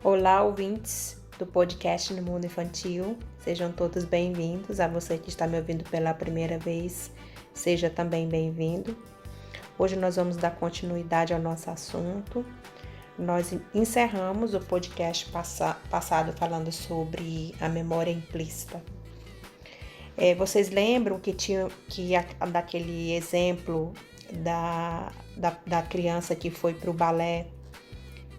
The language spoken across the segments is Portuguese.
Olá, ouvintes do podcast No Mundo Infantil. Sejam todos bem-vindos. A você que está me ouvindo pela primeira vez, seja também bem-vindo. Hoje nós vamos dar continuidade ao nosso assunto. Nós encerramos o podcast passado falando sobre a memória implícita. Vocês lembram daquele exemplo da criança que foi para o balé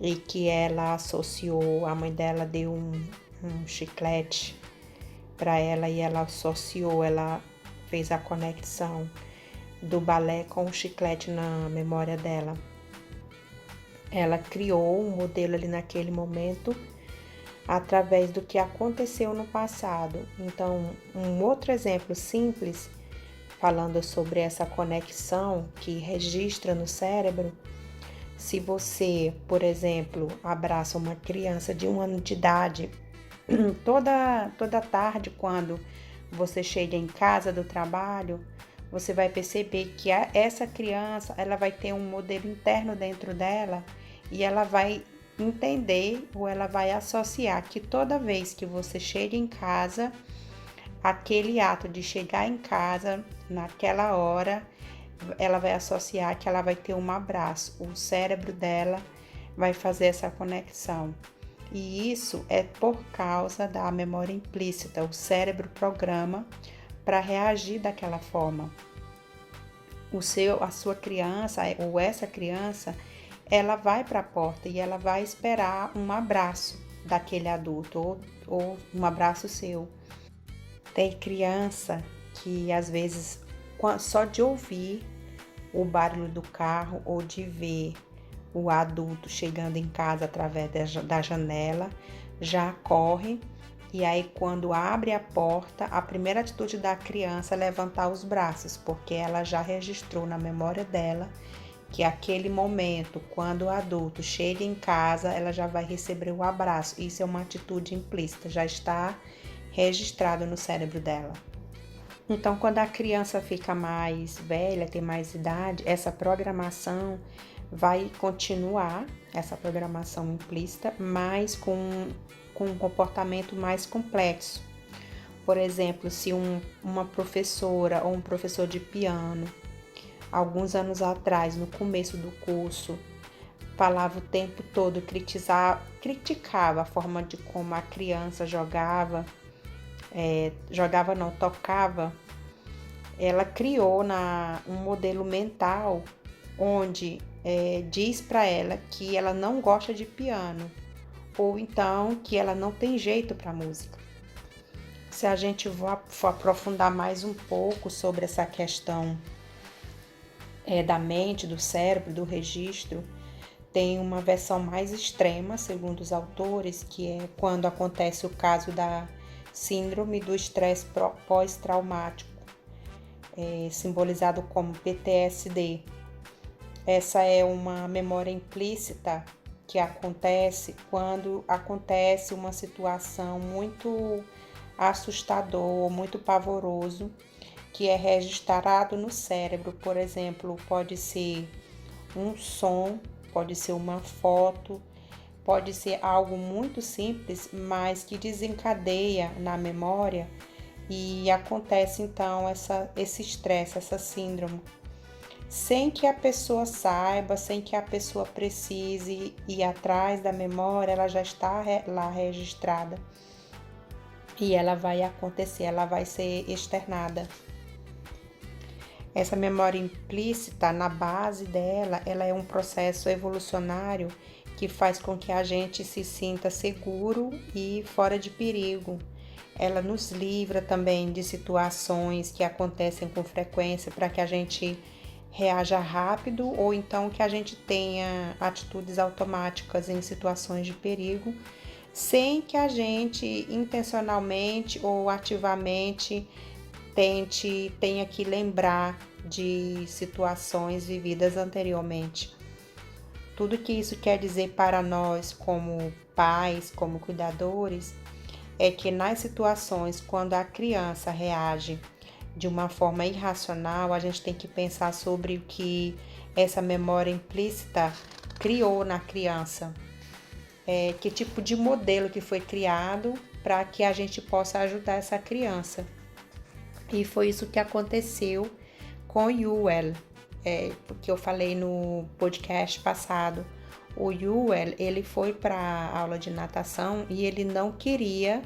e que ela associou, a mãe dela deu um chiclete para ela e ela associou, ela fez a conexão do balé com o chiclete na memória dela. Ela criou um modelo ali naquele momento através do que aconteceu no passado. Então, um outro exemplo simples, falando sobre essa conexão que registra no cérebro. Se você, por exemplo, abraça uma criança de 1 ano de idade, toda tarde, quando você chega em casa do trabalho, você vai perceber que essa criança, ela vai ter um modelo interno dentro dela e ela vai entender ou ela vai associar que toda vez que você chega em casa, aquele ato de chegar em casa naquela hora, ela vai associar que ela vai ter um abraço. O cérebro dela vai fazer essa conexão. E isso é por causa da memória implícita. O cérebro programa para reagir daquela forma. A sua criança ou essa criança, ela vai para a porta e ela vai esperar um abraço daquele adulto ou um abraço seu. Tem criança que às vezes só de ouvir o barulho do carro ou de ver o adulto chegando em casa através da janela, já corre e aí quando abre a porta, a primeira atitude da criança é levantar os braços, porque ela já registrou na memória dela que aquele momento, quando o adulto chega em casa, ela já vai receber o abraço. Isso é uma atitude implícita, já está registrado no cérebro dela. Então, quando a criança fica mais velha, tem mais idade, essa programação vai continuar, essa programação implícita, mas com um comportamento mais complexo. Por exemplo, se uma professora ou um professor de piano, alguns anos atrás, no começo do curso, falava o tempo todo, criticava a forma de como a criança tocava, ela criou um modelo mental onde diz para ela que ela não gosta de piano ou então que ela não tem jeito para música. Se a gente for aprofundar mais um pouco sobre essa questão da mente, do cérebro, do registro, tem uma versão mais extrema, segundo os autores, que é quando acontece o caso da síndrome do estresse pós-traumático, simbolizado como PTSD. Essa é uma memória implícita que acontece quando acontece uma situação muito assustadora, muito pavoroso, que é registrado no cérebro. Por exemplo, pode ser um som, pode ser uma foto, pode ser algo muito simples, mas que desencadeia na memória e acontece então esse estresse, essa síndrome, sem que a pessoa saiba, sem que a pessoa precise ir atrás da memória, ela já está lá registrada e ela vai acontecer, ela vai ser externada. Essa memória implícita, na base dela, ela é um processo evolucionário que faz com que a gente se sinta seguro e fora de perigo. Ela nos livra também de situações que acontecem com frequência para que a gente reaja rápido ou então que a gente tenha atitudes automáticas em situações de perigo, sem que a gente intencionalmente ou ativamente tenha que lembrar de situações vividas anteriormente. Tudo que isso quer dizer para nós como pais, como cuidadores, é que nas situações quando a criança reage de uma forma irracional, a gente tem que pensar sobre o que essa memória implícita criou na criança. que tipo de modelo que foi criado para que a gente possa ajudar essa criança. E foi isso que aconteceu com o Yuel, porque eu falei no podcast passado. O Yuel, ele foi para a aula de natação e ele não queria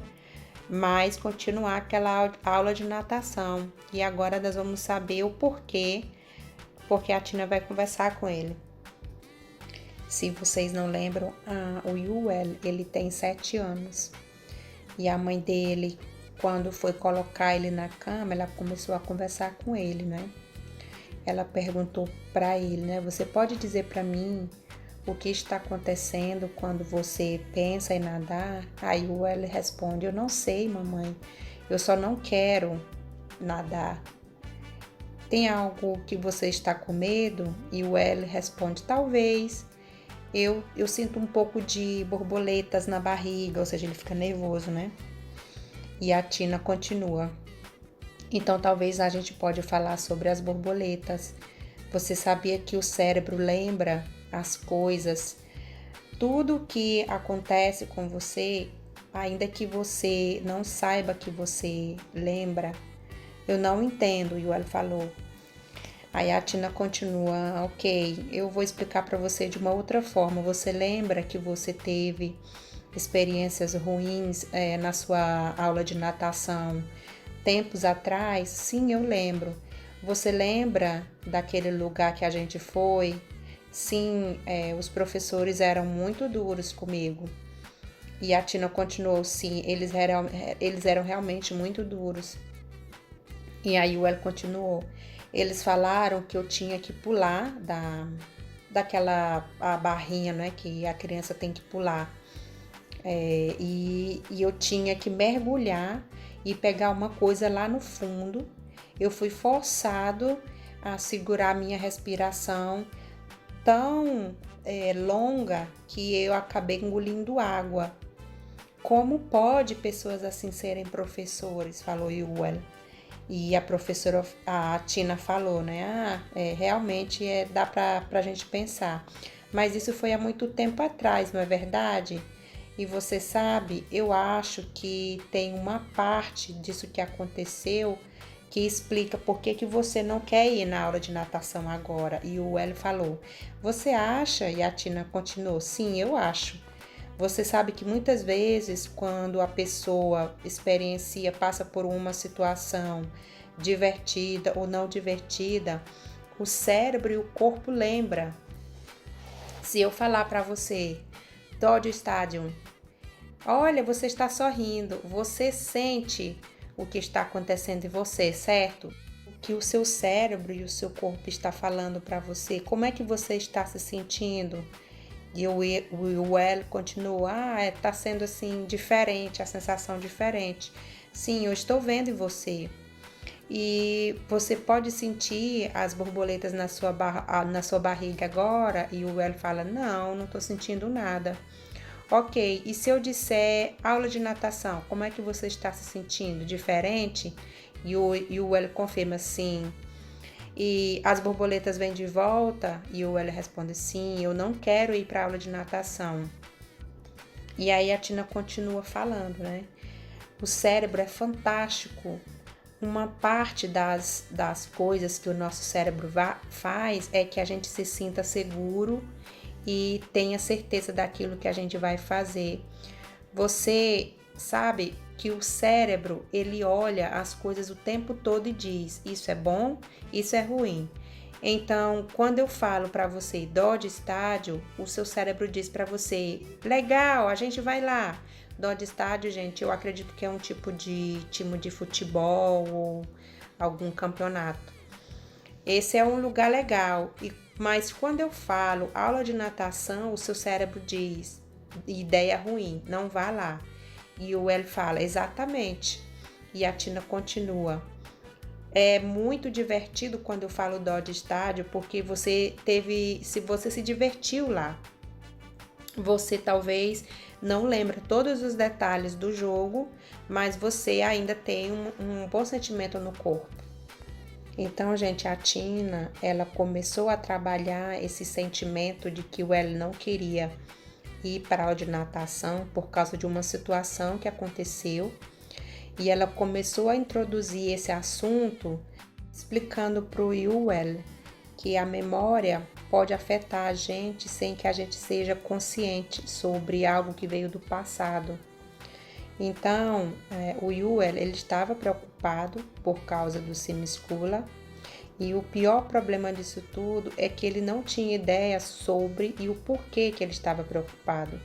mais continuar aquela aula de natação. E agora nós vamos saber o porquê, porque a Tina vai conversar com ele. Se vocês não lembram, o Yuel, ele tem 7 anos. E a mãe dele, quando foi colocar ele na cama, ela começou a conversar com ele, né? Ela perguntou para ele, né? Você pode dizer para mim o que está acontecendo quando você pensa em nadar? Aí o Yuel responde, eu não sei, mamãe. Eu só não quero nadar. Tem algo que você está com medo? E o Yuel responde, talvez. Eu sinto um pouco de borboletas na barriga, ou seja, ele fica nervoso, né? E a Tina continua. Então, talvez a gente pode falar sobre as borboletas. Você sabia que o cérebro lembra as coisas? Tudo que acontece com você, ainda que você não saiba que você lembra, eu não entendo, o Yuel falou. Aí a Tina continua, ok, eu vou explicar para você de uma outra forma. Você lembra que você teve experiências ruins na sua aula de natação tempos atrás? Sim, eu lembro. Você lembra daquele lugar que a gente foi? Sim, os professores eram muito duros comigo. E a Tina continuou, sim, eles eram realmente muito duros. E aí o El continuou. Eles falaram que eu tinha que pular daquela a barrinha, né, que a criança tem que pular. E eu tinha que mergulhar e pegar uma coisa lá no fundo. Eu fui forçado a segurar a minha respiração tão longa que eu acabei engolindo água. Como pode pessoas assim serem professores? Falou Yuel. E a professora, a Tina falou, né? Realmente dá pra gente pensar. Mas isso foi há muito tempo atrás, não é verdade? E você sabe, eu acho que tem uma parte disso que aconteceu que explica por que você não quer ir na aula de natação agora. E o Hélio falou, você acha? E a Tina continuou, sim, eu acho. Você sabe que muitas vezes quando a pessoa passa por uma situação divertida ou não divertida, o cérebro e o corpo lembram. Se eu falar para você, Dodger Stadium, olha, você está sorrindo, você sente o que está acontecendo em você, certo? O que o seu cérebro e o seu corpo está falando para você, como é que você está se sentindo? E o Will continua, tá sendo assim diferente, a sensação diferente. Sim, eu estou vendo em você. E você pode sentir as borboletas na sua barriga agora? E o Will fala, não estou sentindo nada. Ok, e se eu disser aula de natação, como é que você está se sentindo? Diferente? E o Will confirma, sim. E as borboletas vêm de volta? E o Hélio responde, sim, eu não quero ir para a aula de natação. E aí a Tina continua falando, né? O cérebro é fantástico. Uma parte das coisas que o nosso cérebro faz é que a gente se sinta seguro e tenha certeza daquilo que a gente vai fazer. Você sabe que o cérebro, ele olha as coisas o tempo todo e diz, isso é bom, isso é ruim. Então, quando eu falo para você, Dodge Estádio, o seu cérebro diz para você, legal, a gente vai lá. Dodge Estádio, gente, eu acredito que é um tipo de time de futebol ou algum campeonato. Esse é um lugar legal, mas quando eu falo aula de natação, o seu cérebro diz, ideia ruim, não vá lá. E o El fala, exatamente. E a Tina continua. É muito divertido quando eu falo Dodge Estádio, porque se você se divertiu lá. Você talvez não lembra todos os detalhes do jogo, mas você ainda tem um bom sentimento no corpo. Então, gente, a Tina, ela começou a trabalhar esse sentimento de que o El não queria ir para a aula de natação por causa de uma situação que aconteceu. E ela começou a introduzir esse assunto explicando para o Yuel que a memória pode afetar a gente sem que a gente seja consciente sobre algo que veio do passado. Então, o Yuel ele estava preocupado por causa do Simiskula, e o pior problema disso tudo é que ele não tinha ideia sobre e o porquê que ele estava preocupado.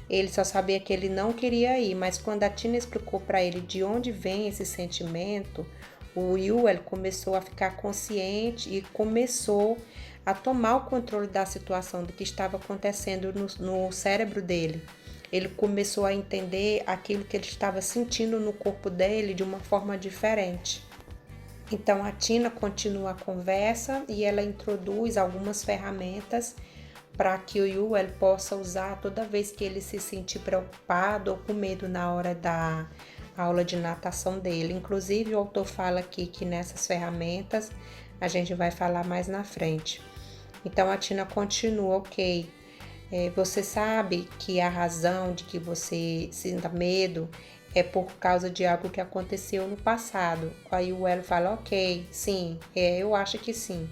Ele só sabia que ele não queria ir, mas quando a Tina explicou para ele de onde vem esse sentimento, o Yuel começou a ficar consciente e começou a tomar o controle da situação, do que estava acontecendo no cérebro dele. Ele começou a entender aquilo que ele estava sentindo no corpo dele de uma forma diferente. Então a Tina continua a conversa e ela introduz algumas ferramentas para que o Yuel possa usar toda vez que ele se sentir preocupado ou com medo na hora da aula de natação dele. Inclusive o autor fala aqui que nessas ferramentas a gente vai falar mais na frente. Então a Tina continua, ok, você sabe que a razão de que você sinta medo é por causa de algo que aconteceu no passado. Aí o Yuel fala, ok, sim, eu acho que sim.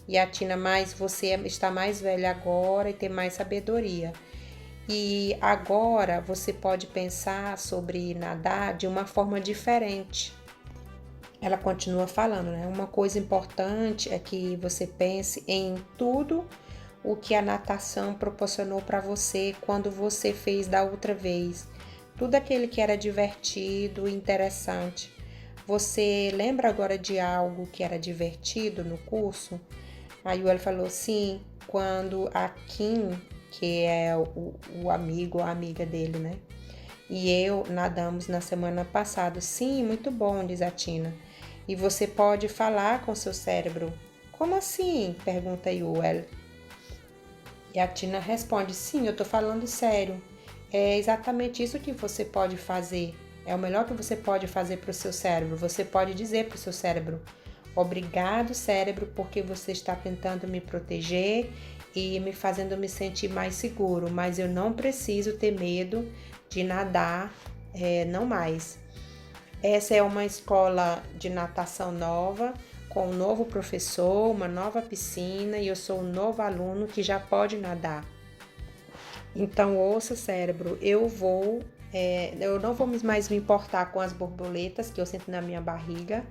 E a Tina, mas você está mais velha agora e tem mais sabedoria. E agora você pode pensar sobre nadar de uma forma diferente. Ela continua falando, né? Uma coisa importante é que você pense em tudo o que a natação proporcionou para você quando você fez da outra vez. Tudo aquele que era divertido e interessante. Você lembra agora de algo que era divertido no curso? Aí ela falou, sim, quando a Kim, que é o amigo ou a amiga dele, né? E eu nadamos na semana passada. Sim, muito bom, diz a Tina. E você pode falar com seu cérebro. Como assim? Pergunta Yuel. E a Tina responde, sim, eu tô falando sério. É exatamente isso que você pode fazer. É o melhor que você pode fazer para o seu cérebro. Você pode dizer para o seu cérebro, obrigado, cérebro, porque você está tentando me proteger e me fazendo me sentir mais seguro, mas eu não preciso ter medo de nadar, não mais. Essa é uma escola de natação nova, com um novo professor, uma nova piscina, e eu sou um novo aluno que já pode nadar. Então, ouça, cérebro, eu não vou mais me importar com as borboletas que eu sinto na minha barriga,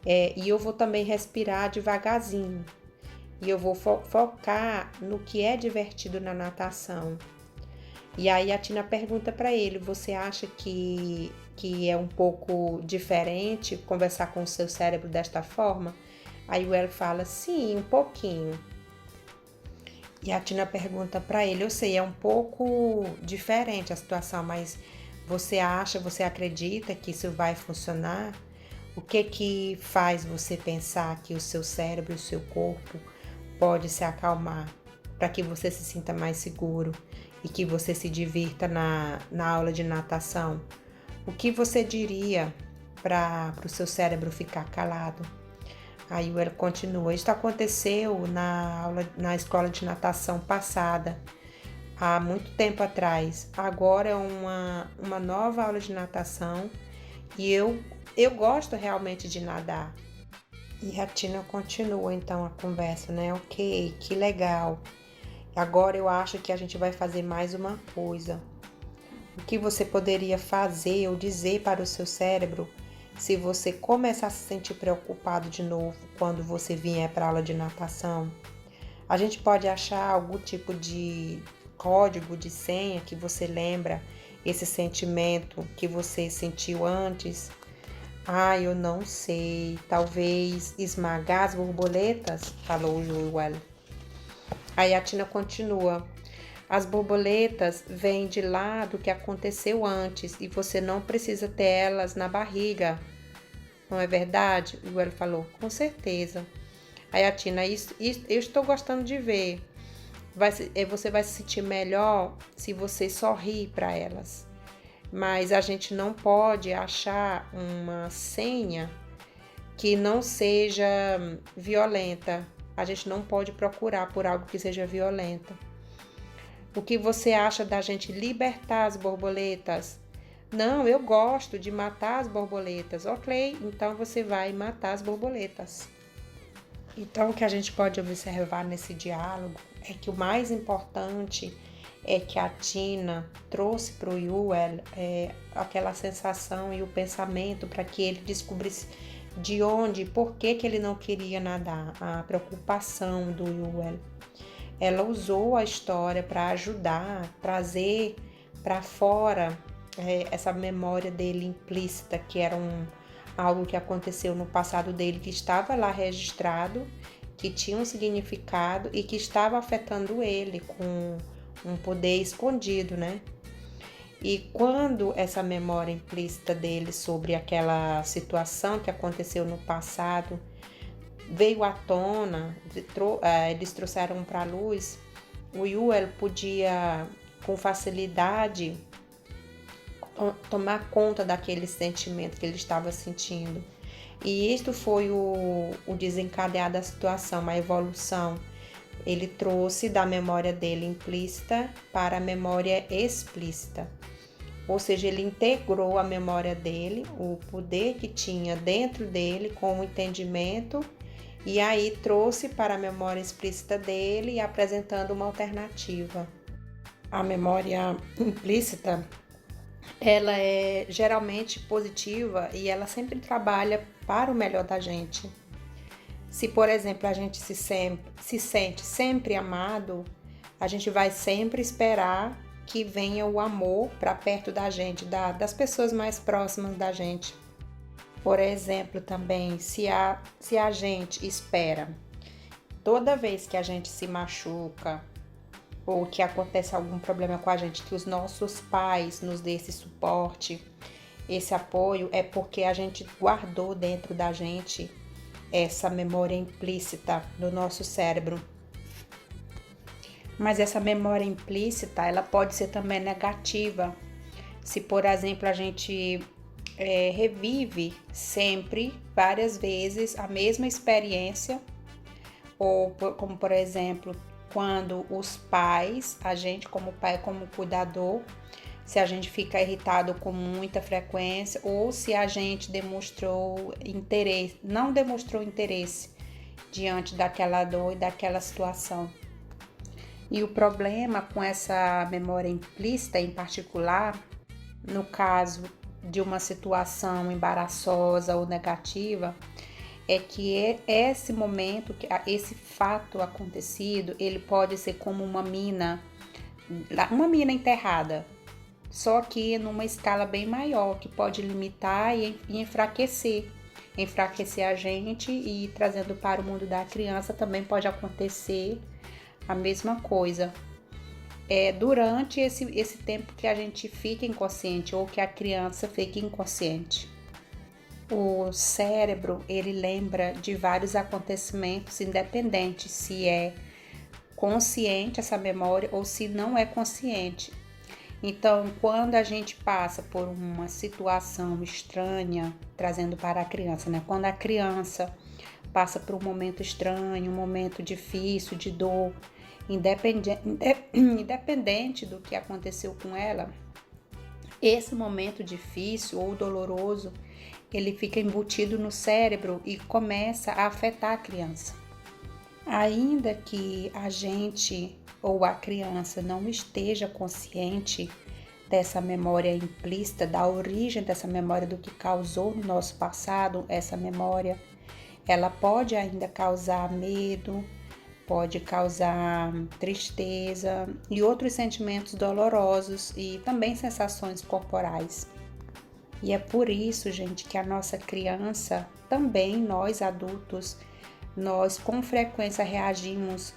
e eu vou também respirar devagarzinho. E eu vou focar no que é divertido na natação. E aí a Tina pergunta para ele, você acha que é um pouco diferente conversar com o seu cérebro desta forma? Aí o El fala, sim, um pouquinho. E a Tina pergunta para ele, eu sei, é um pouco diferente a situação, mas você acredita que isso vai funcionar? O que faz você pensar que o seu cérebro e o seu corpo pode se acalmar para que você se sinta mais seguro e que você se divirta na aula de natação? O que você diria para o seu cérebro ficar calado? Aí ele continua, isso aconteceu na escola de natação passada, há muito tempo atrás. Agora é uma nova aula de natação e eu gosto realmente de nadar. E a Tina continua então a conversa, né? Ok, que legal. Agora eu acho que a gente vai fazer mais uma coisa. O que você poderia fazer ou dizer para o seu cérebro se você começar a se sentir preocupado de novo quando você vier para a aula de natação? A gente pode achar algum tipo de código de senha que você lembra esse sentimento que você sentiu antes? Ah, eu não sei. Talvez esmagar as borboletas? Falou o Yuel. Aí a Tina continua. As borboletas vêm de lá do que aconteceu antes e você não precisa ter elas na barriga. Não é verdade? O Yuel falou. Com certeza. Aí a Tina, isso eu estou gostando de ver. Você vai se sentir melhor se você sorrir para elas. Mas a gente não pode achar uma senha que não seja violenta. A gente não pode procurar por algo que seja violenta. O que você acha da gente libertar as borboletas? Não, eu gosto de matar as borboletas. Ok, então você vai matar as borboletas. Então, o que a gente pode observar nesse diálogo é que o mais importante é que a Tina trouxe para o Yuel aquela sensação e o pensamento para que ele descobrisse de onde, por que ele não queria nadar, a preocupação do Yuel. Ela usou a história para ajudar, trazer para fora essa memória dele implícita, que era algo que aconteceu no passado dele, que estava lá registrado, que tinha um significado e que estava afetando ele com um poder escondido, né? E quando essa memória implícita dele sobre aquela situação que aconteceu no passado veio à tona, eles trouxeram para a luz, o Yuel podia com facilidade tomar conta daquele sentimento que ele estava sentindo. E isto foi o desencadear da situação, a evolução. Ele trouxe da memória dele implícita para a memória explícita. Ou seja, ele integrou a memória dele, o poder que tinha dentro dele com o entendimento, e aí trouxe para a memória explícita dele, apresentando uma alternativa. A memória implícita, ela é geralmente positiva e ela sempre trabalha para o melhor da gente. Se, por exemplo, a gente se sente sempre amado, a gente vai sempre esperar que venha o amor para perto da gente, das pessoas mais próximas da gente. Por exemplo, também, se a gente espera, toda vez que a gente se machuca ou que acontece algum problema com a gente, que os nossos pais nos dê esse suporte, esse apoio, é porque a gente guardou dentro da gente essa memória implícita do nosso cérebro. Mas essa memória implícita, ela pode ser também negativa. Se, por exemplo, a gente revive sempre, várias vezes, a mesma experiência, ou como, por exemplo, quando os pais, a gente como pai, como cuidador, se a gente fica irritado com muita frequência, ou se a gente não demonstrou interesse diante daquela dor e daquela situação. E o problema com essa memória implícita em particular, no caso de uma situação embaraçosa ou negativa, é que esse momento, esse fato acontecido, ele pode ser como uma mina enterrada, só que numa escala bem maior, que pode limitar e enfraquecer a gente, e trazendo para o mundo da criança também pode acontecer a mesma coisa. Durante esse tempo que a gente fica inconsciente ou que a criança fica inconsciente. O cérebro, ele lembra de vários acontecimentos, independente se é consciente essa memória ou se não é consciente. Então, quando a gente passa por uma situação estranha, trazendo para a criança, né? Quando a criança passa por um momento estranho, um momento difícil, de dor, independente do que aconteceu com ela, esse momento difícil ou doloroso, ele fica embutido no cérebro e começa a afetar a criança. Ainda que a gente ou a criança não esteja consciente dessa memória implícita, da origem dessa memória, do que causou no nosso passado, essa memória, ela pode ainda causar medo, pode causar tristeza e outros sentimentos dolorosos e também sensações corporais. E é por isso, gente, que a nossa criança, também nós adultos, nós com frequência reagimos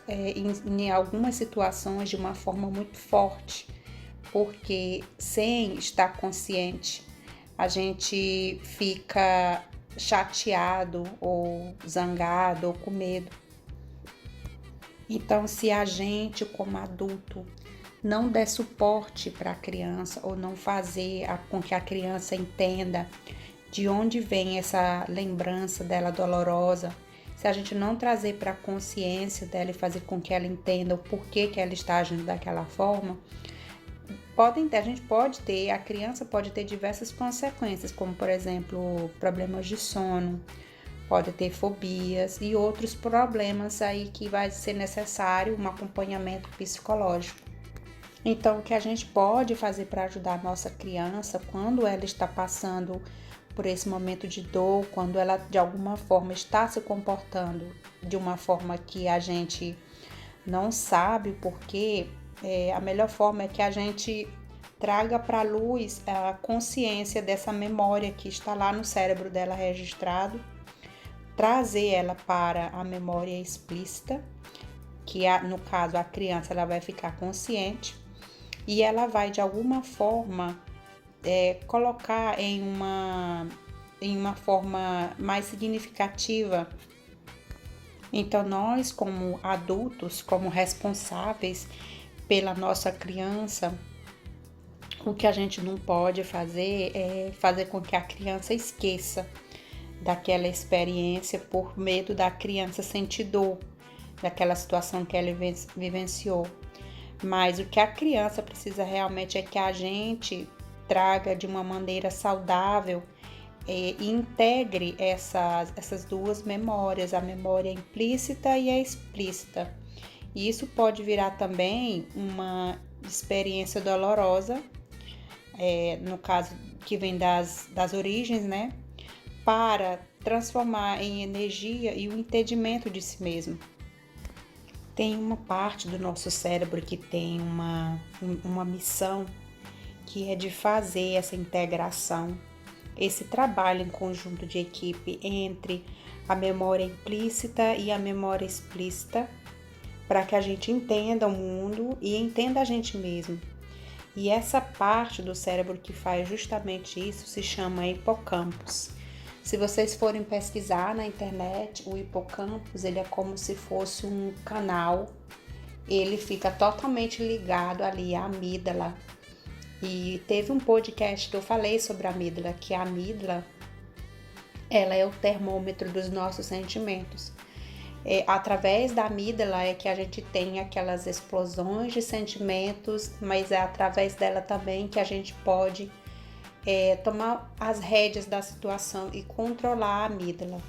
em algumas situações de uma forma muito forte, porque sem estar consciente, a gente fica chateado ou zangado ou com medo. Então, se a gente, como adulto, não der suporte para a criança ou não fazer com que a criança entenda de onde vem essa lembrança dela dolorosa, se a gente não trazer para a consciência dela e fazer com que ela entenda o porquê que ela está agindo daquela forma, a criança pode ter diversas consequências, como por exemplo, problemas de sono, pode ter fobias e outros problemas aí que vai ser necessário um acompanhamento psicológico. Então, o que a gente pode fazer para ajudar a nossa criança quando ela está passando por esse momento de dor, quando ela de alguma forma está se comportando de uma forma que a gente não sabe o porquê, a melhor forma é que a gente traga para a luz a consciência dessa memória que está lá no cérebro dela registrado, trazer ela para a memória explícita, que no caso a criança ela vai ficar consciente e ela vai de alguma forma colocar em uma forma mais significativa. Então nós como adultos, como responsáveis pela nossa criança, o que a gente não pode fazer é fazer com que a criança esqueça daquela experiência por medo da criança sentir dor daquela situação que ela vivenciou. Mas o que a criança precisa realmente é que a gente traga de uma maneira saudável e integre essas duas memórias, a memória implícita e a explícita. E isso pode virar também uma experiência dolorosa, no caso que vem das origens, né? Para transformar em energia e o entendimento de si mesmo. Tem uma parte do nosso cérebro que tem uma missão que é de fazer essa integração, esse trabalho em conjunto de equipe entre a memória implícita e a memória explícita, para que a gente entenda o mundo e entenda a gente mesmo. E essa parte do cérebro que faz justamente isso se chama hipocampus. Se vocês forem pesquisar na internet, o hipocampus ele é como se fosse um canal, ele fica totalmente ligado ali à amígdala. E teve um podcast que eu falei sobre a amígdala, que a amígdala ela é o termômetro dos nossos sentimentos. Através da amígdala é que a gente tem aquelas explosões de sentimentos, mas é através dela também que a gente pode tomar as rédeas da situação e controlar a amígdala.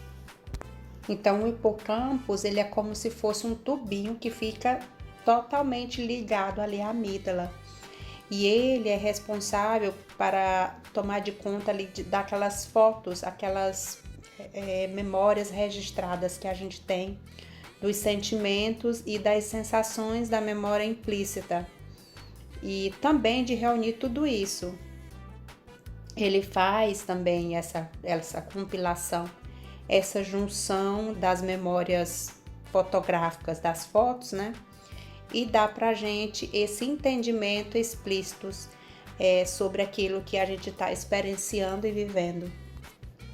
Então o hipocampus ele é como se fosse um tubinho que fica totalmente ligado ali à amígdala. E ele é responsável para tomar de conta ali daquelas fotos, aquelas memórias registradas que a gente tem dos sentimentos e das sensações da memória implícita. E também de reunir tudo isso. Ele faz também essa compilação, essa junção das memórias fotográficas, das fotos, né? E dá pra gente esse entendimento explícito sobre aquilo que a gente está experienciando e vivendo.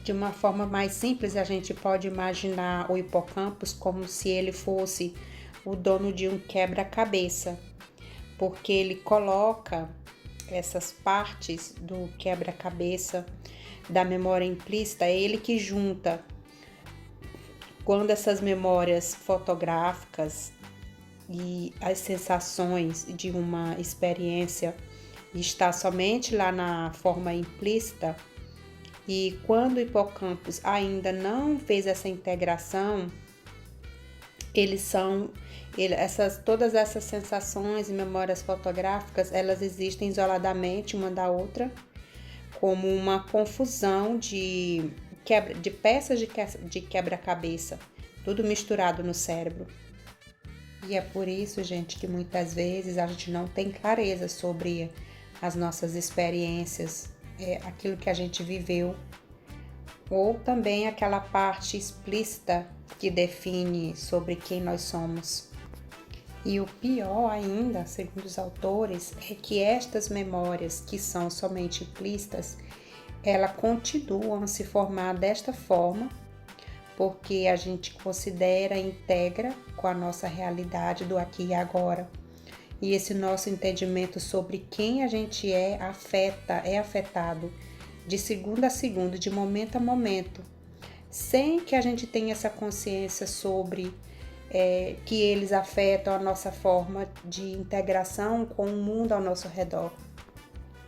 De uma forma mais simples, a gente pode imaginar o hipocampus como se ele fosse o dono de um quebra-cabeça, porque ele coloca essas partes do quebra-cabeça da memória implícita, é ele que junta. Quando essas memórias fotográficas e as sensações de uma experiência está somente lá na forma implícita, e quando o hipocampus ainda não fez essa integração, todas essas sensações e memórias fotográficas, elas existem isoladamente uma da outra, como uma confusão de peças de quebra-cabeça, tudo misturado no cérebro. E é por isso, gente, que muitas vezes a gente não tem clareza sobre as nossas experiências, aquilo que a gente viveu, ou também aquela parte explícita que define sobre quem nós somos. E o pior ainda, segundo os autores, é que estas memórias que são somente implícitas, elas continuam a se formar desta forma, porque a gente considera e integra com a nossa realidade do aqui e agora. E esse nosso entendimento sobre quem a gente é afetado de segundo a segundo, de momento a momento, sem que a gente tenha essa consciência sobre que eles afetam a nossa forma de integração com o mundo ao nosso redor.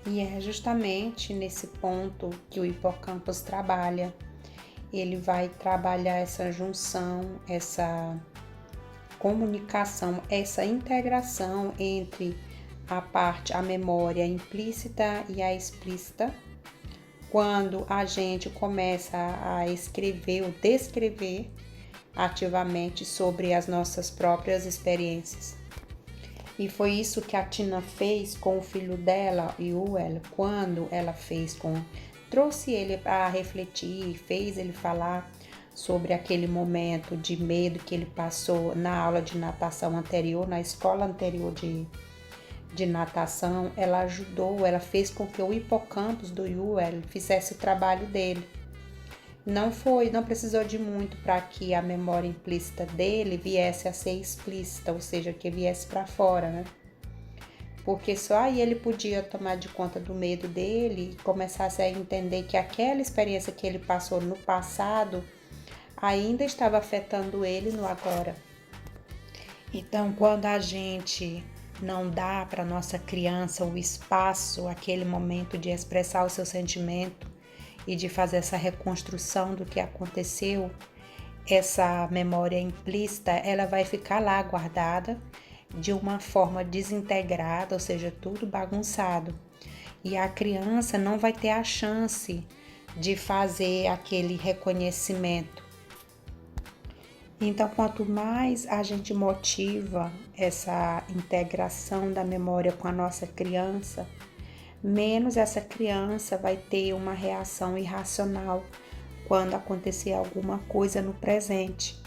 E é justamente nesse ponto que o hipocampo trabalha. Ele vai trabalhar essa junção, essa comunicação, essa integração entre a memória implícita e a explícita, quando a gente começa a escrever ou descrever ativamente sobre as nossas próprias experiências. E foi isso que a Tina fez com o filho dela, Yuel, quando ela trouxe ele para refletir, fez ele falar sobre aquele momento de medo que ele passou na aula de natação anterior, na escola anterior de natação. Ela ajudou, ela fez com que o hipocampo do Yuel fizesse o trabalho dele. Não precisou de muito para que a memória implícita dele viesse a ser explícita, ou seja, que viesse para fora, né? Porque só aí ele podia tomar de conta do medo dele e começasse a entender que aquela experiência que ele passou no passado ainda estava afetando ele no agora. Então, quando a gente não dá para nossa criança o espaço, aquele momento de expressar o seu sentimento, e de fazer essa reconstrução do que aconteceu, essa memória implícita, ela vai ficar lá guardada de uma forma desintegrada, ou seja, tudo bagunçado. E a criança não vai ter a chance de fazer aquele reconhecimento. Então, quanto mais a gente motiva essa integração da memória com a nossa criança, menos essa criança vai ter uma reação irracional quando acontecer alguma coisa no presente.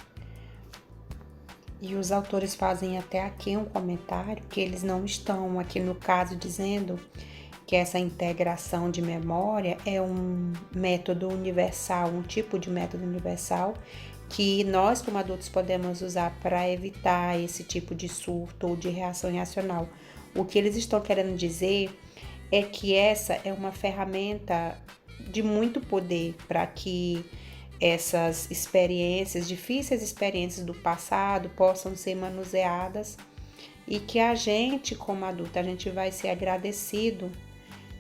E os autores fazem até aqui um comentário que eles não estão aqui no caso dizendo que essa integração de memória é um método universal, um tipo de método universal que nós como adultos podemos usar para evitar esse tipo de surto ou de reação irracional. O que eles estão querendo dizer é que essa é uma ferramenta de muito poder para que essas experiências, difíceis experiências do passado, possam ser manuseadas e que a gente, como adulto, a gente vai ser agradecido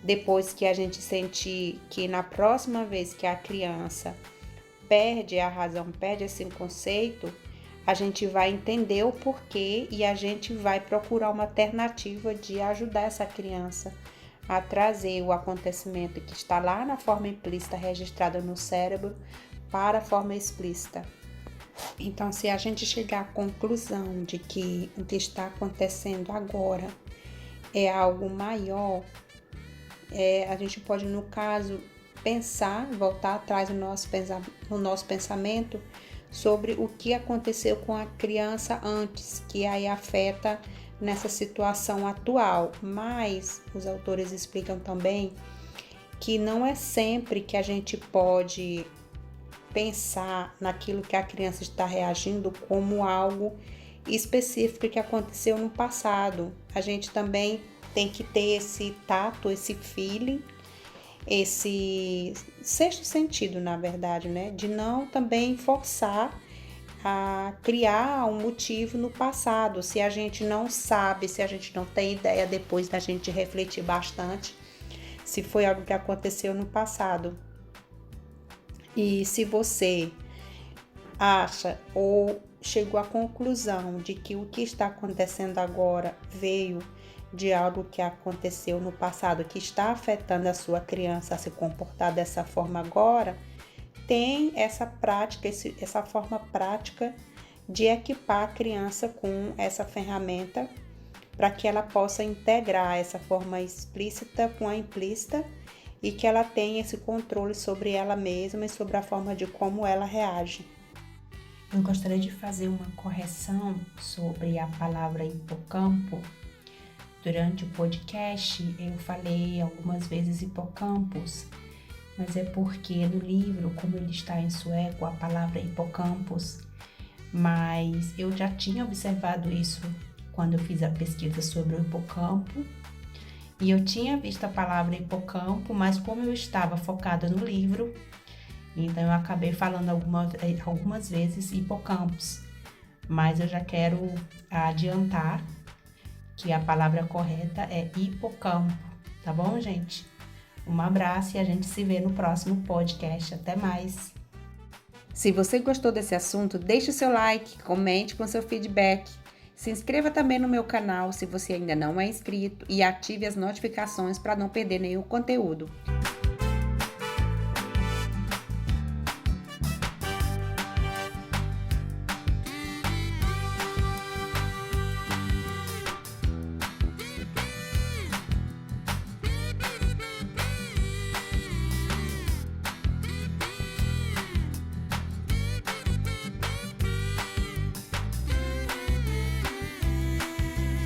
depois que a gente sentir que na próxima vez que a criança perde a razão, perde esse conceito, a gente vai entender o porquê e a gente vai procurar uma alternativa de ajudar essa criança a trazer o acontecimento que está lá na forma implícita registrada no cérebro para a forma explícita. Então, se a gente chegar à conclusão de que o que está acontecendo agora é algo maior, a gente pode, no caso, voltar atrás no nosso pensamento sobre o que aconteceu com a criança antes, que aí afeta nessa situação atual, mas os autores explicam também que não é sempre que a gente pode pensar naquilo que a criança está reagindo como algo específico que aconteceu no passado. A gente também tem que ter esse tato, esse feeling, esse sexto sentido, na verdade, né? De não também forçar a criar um motivo no passado, se a gente não sabe, se a gente não tem ideia depois da gente refletir bastante, se foi algo que aconteceu no passado. E se você acha ou chegou à conclusão de que o que está acontecendo agora veio de algo que aconteceu no passado, que está afetando a sua criança a se comportar dessa forma agora, tem essa prática, essa forma prática de equipar a criança com essa ferramenta para que ela possa integrar essa forma explícita com a implícita e que ela tenha esse controle sobre ela mesma e sobre a forma de como ela reage. Eu gostaria de fazer uma correção sobre a palavra hipocampo. Durante o podcast eu falei algumas vezes hipocampos, mas é porque no livro, como ele está em sueco, a palavra hipocampos, mas eu já tinha observado isso quando eu fiz a pesquisa sobre o hipocampo, e eu tinha visto a palavra hipocampo, mas como eu estava focada no livro, Então eu acabei falando algumas vezes hipocampos, mas eu já quero adiantar que a palavra correta é hipocampo, tá bom, gente? Um abraço e a gente se vê no próximo podcast. Até mais! Se você gostou desse assunto, deixe o seu like, comente com seu feedback. Se inscreva também no meu canal se você ainda não é inscrito e ative as notificações para não perder nenhum conteúdo.